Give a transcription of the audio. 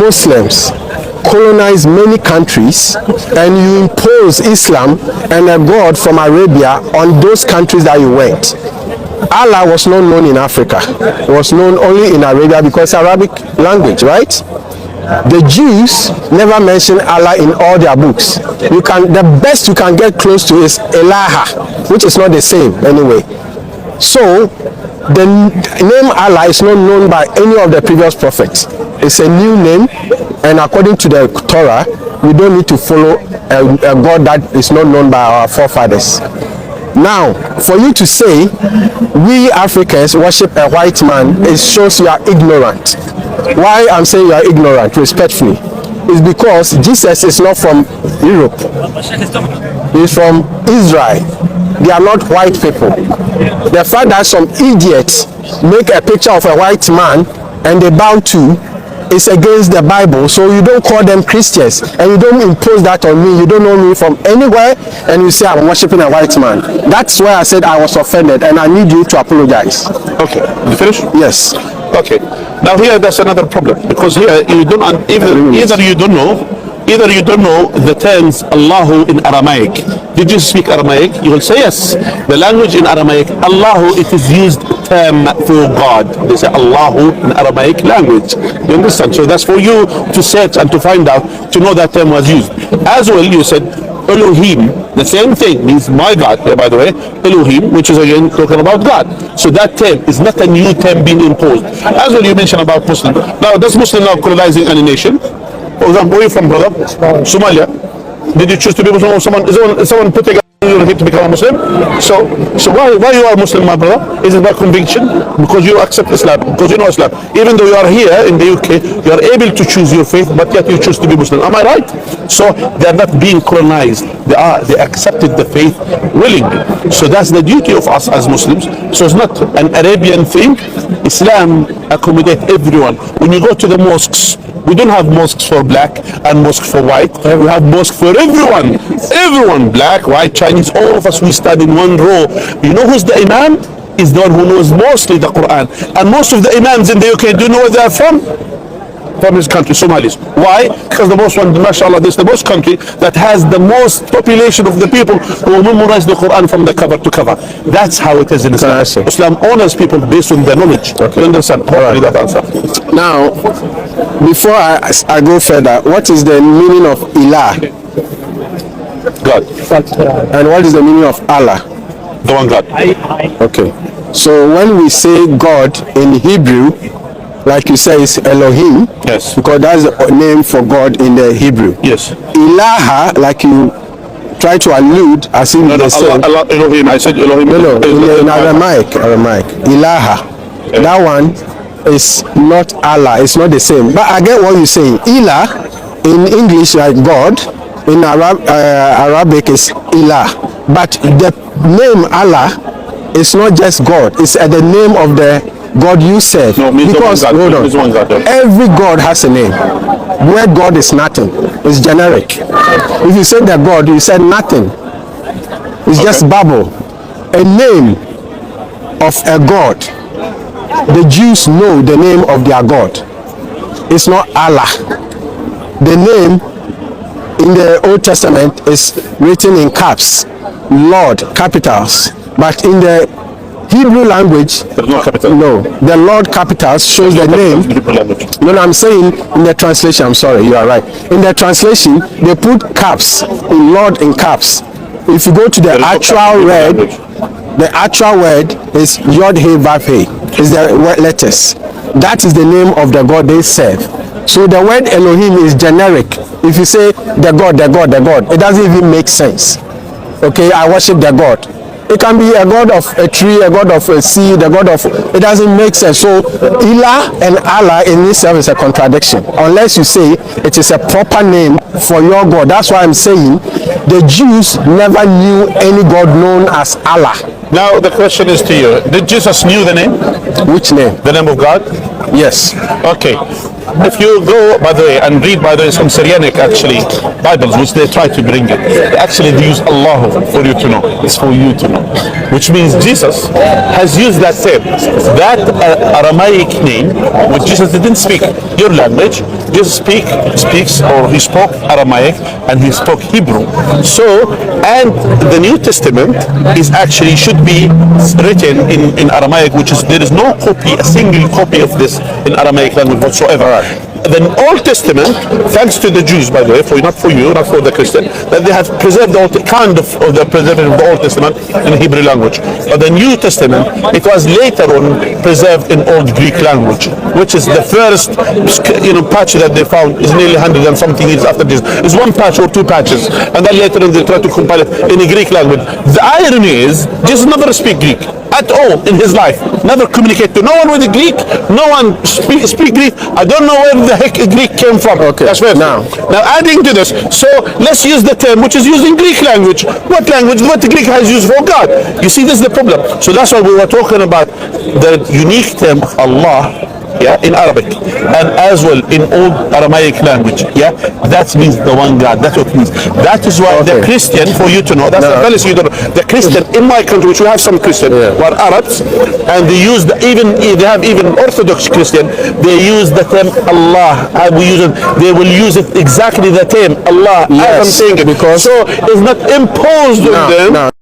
Muslims colonize many countries and you impose Islam and a God from Arabia on those countries that you went. Allah was not known in Africa. It was known only in Arabia because Arabic language, right? The Jews never mention Allah in all their books. The best you can get close to is Elaha, which is not the same anyway. So the name Allah is not known by any of the previous prophets. It's a new name, and according to the Torah, we don't need to follow a God that is not known by our forefathers. Now, for you to say we Africans worship a white man, it shows you are ignorant. Why I'm saying you are ignorant, respectfully, is because Jesus is not from Europe. He's from Israel. They are not white people. The fact that some idiots make a picture of a white man and they bow to is against the Bible, so you don't call them Christians and you don't impose that on me. You don't know me from anywhere and you say I'm worshiping a white man. That's why I said I was offended and I need you to apologize. Okay, you finished? Yes. Okay. Now here there's another problem, because here you don't either you don't know the terms Allahu in Aramaic. Did you speak Aramaic? You will say yes. The language in Aramaic, Allahu, it is used term for God. They say Allahu in Aramaic language. You understand? So that's for you to search and to find out, to know that term was used. As well, you said Elohim, the same thing, means my God, by the way, Elohim, which is again talking about God. So that term is not a new term being imposed. As well, you mentioned about Muslim. Now, does Muslim now colonizing any nation? For example, where are you from, brother? Somalia. Did you choose to be Muslim, or someone put a you need to become a Muslim? So why you are Muslim, my brother? Is it by conviction? Because you accept Islam, because you know Islam. Even though you are here in the UK, you are able to choose your faith, but yet you choose to be Muslim. Am I right? So they are not being colonized. They accepted the faith willingly. So that's the duty of us as Muslims. So it's not an Arabian thing. Islam accommodates everyone. When you go to the mosques, we don't have mosques for black and mosques for white. We have mosques for everyone. Everyone, black, white, Chinese, all of us, we stand in one row. You know who's the imam? Is the one who knows mostly the Quran. And most of the imams in the UK, do you know where they are from? From this country, Somalis. Why? Because the most one, mashallah, this is the most country that has the most population of the people who memorize the Quran from the cover to cover. That's how it is in Islam. Islam honors people based on their knowledge. Okay. You understand? Right. That answer. Now, before I go further, what is the meaning of Ilah? God. And what is the meaning of Allah? The one God. Okay. So when we say God in Hebrew, like you say, it's Elohim. Yes. Because that's the name for God in the Hebrew. Yes. Ilaha, like you try to allude, as in the same. Allah, Elohim. I said Elohim. No, in Aramaic. Ilaha. Okay. That one is not Allah. It's not the same. But I get what you're saying. Ilah, in English, like God. In Arabic is Ilah. But the name Allah is not just God. It's the name of the God you serve. No, because hold on, every God has a name. Where God is nothing, it's generic. If you say that God, you said nothing. It's just babble. A name of a God. The Jews know the name of their God. It's not Allah. The name in the Old Testament is written in caps, Lord, capitals. But in the Hebrew language, there's no capital. No, the Lord capitals shows the name. No, I'm saying in the translation, I'm sorry, you are right. In the translation, they put caps, in Lord in caps. If you go to the actual word is Yod He Vav He, is the letters. That is the name of the God they serve. So the word Elohim is generic. If you say the God, it doesn't even make sense. Okay, I worship the God. It can be a God of a tree, a God of a sea, the God of... It doesn't make sense. So Ilah and Allah in itself is a contradiction. Unless you say it is a proper name for your God. That's why I'm saying the Jews never knew any God known as Allah. Now the question is to you. Did Jesus knew the name? Which name? The name of God? Yes. Okay. If you go, by the way, and read, by the way, some Syrianic, actually, Bibles, which they try to bring it, actually they use Allah for you to know. It's for you to know. which means Jesus, has used that same. That Aramaic name, which Jesus didn't speak your language, Jesus speaks or he spoke Aramaic and he spoke Hebrew. So, and the New Testament is actually should be written in Aramaic, which is there is no copy, a single copy of this in Aramaic language whatsoever. The Old Testament, thanks to the Jews, by the way, not for you, not for the Christian, that they have preserved the preservation of the Old Testament in Hebrew language. But the New Testament, it was later on preserved in Old Greek language, which is the first, patch that they found is nearly 100 and something years after this. It's one patch or two patches, and then later on they try to compile it in a Greek language. The irony is, Jesus never speak Greek at all in his life. Never communicate to no one with the Greek. No one speak Greek. I don't know where the heck Greek came from. Okay. That's first. Now adding to this, so let's use the term which is used in Greek language. What language? What the Greek has used for God? You see, this is the problem. So that's why we were talking about the unique term of Allah. Yeah, in Arabic and as well in old Aramaic language. Yeah, that means the one God. That's what it means. That is why the Christian, for you to know, that's the fallacy you don't know. The Christian in my country, which we have some Christian who are Arabs, and they use they have even Orthodox Christian. They use the term Allah. And we use it. They will use it exactly the term Allah. As I'm saying it, because so it's not imposed on them.